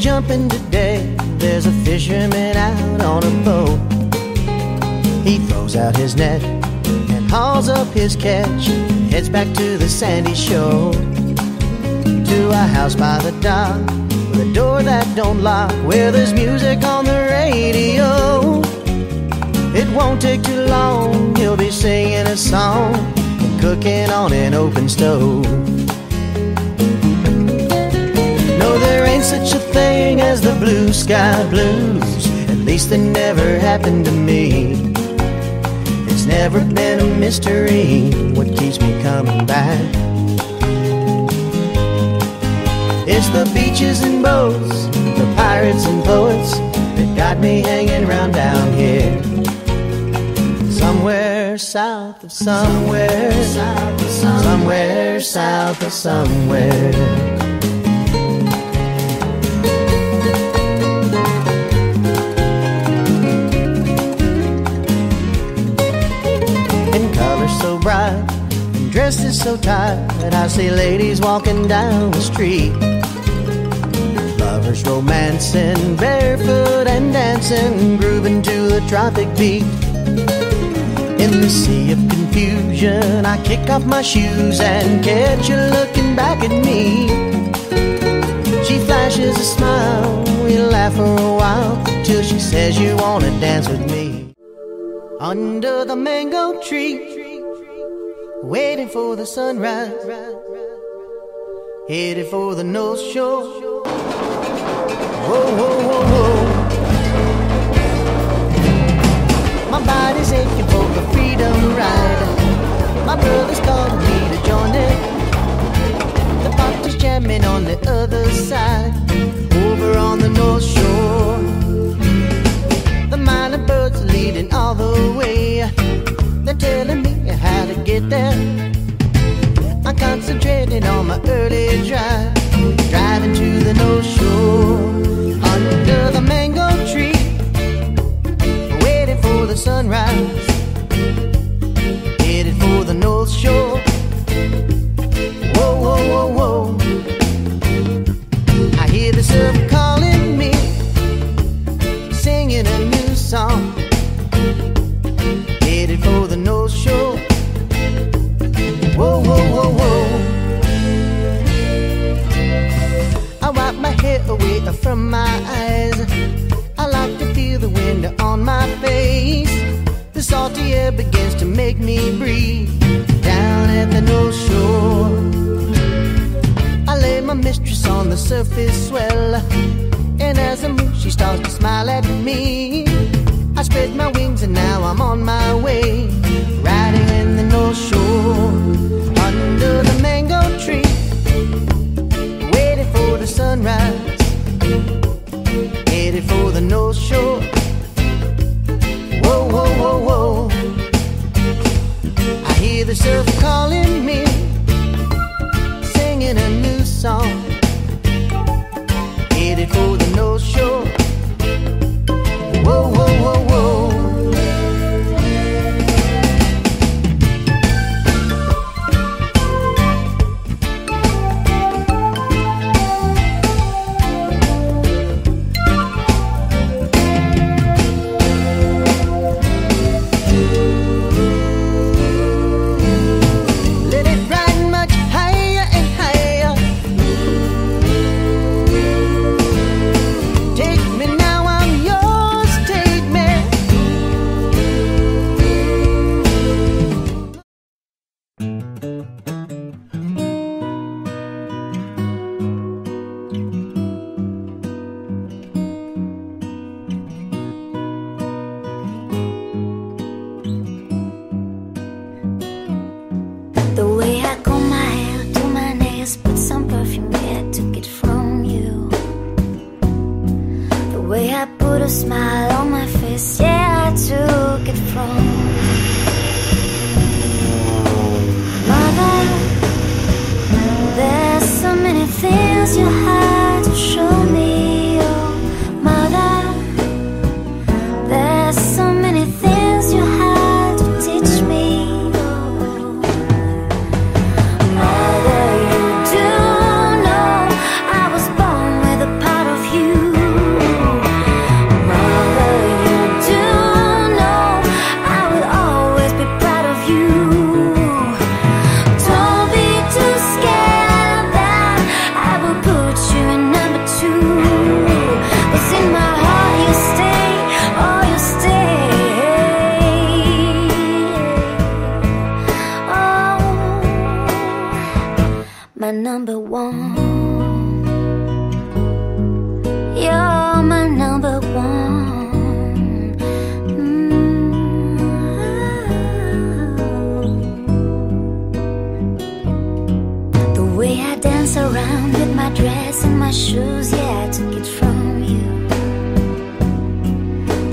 jumping today. There's a fisherman out on a boat. He throws out his net and hauls up his catch, heads back to the sandy shore, to a house by the dock with a door that don't lock, where there's music on the radio. It won't take too long, he'll be singing a song and cooking on an open stove. No, there ain't such a thing as the blue sky blues, at least they never happened to me. It's never been a mystery what keeps me coming back. It's the beaches and boats, the pirates and poets that got me hanging round down here. Somewhere south of somewhere, somewhere south of somewhere. So bright and dresses so tight that I see ladies walking down the street, lovers romancing, barefoot and dancing, grooving to the tropic beat. In the sea of confusion, I kick off my shoes and catch her looking back at me. She flashes a smile, we laugh for a while, till she says you wanna dance with me. Under the mango tree, waiting for the sunrise, headed for the North Shore. Whoa, whoa, whoa, whoa. My body's aching for the freedom ride. My brother's calling me to join it. The party's jamming on the other side, over on the North Shore. The minor birds are leading all the way. They're telling me how to get there. I'm concentrating on my early drive, driving to the North Shore. Under the mango tree, waiting for the sunrise, headed for the North Shore. Whoa, whoa, whoa, whoa. I hear the surf calling me, singing a new song, headed for the North Shore. Whoa, whoa, whoa, whoa. I wipe my hair away from my eyes. I like to feel the wind on my face. The salty air begins to make me breathe down at the North Shore. I lay my mistress on the surface swell, and as I move she starts to smile at me. I spread my wings and now I'm on my way, riding in the North Shore. Under the mango tree, waiting for the sunrise, headed for the North Shore. Whoa, whoa, whoa, whoa. I hear the surf calling me, singing a new song, headed for the North Shore. Whoa, whoa, whoa, whoa. shoes, yeah, I took it from you.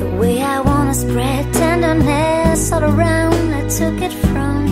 The way I wanna spread tenderness all around, I took it from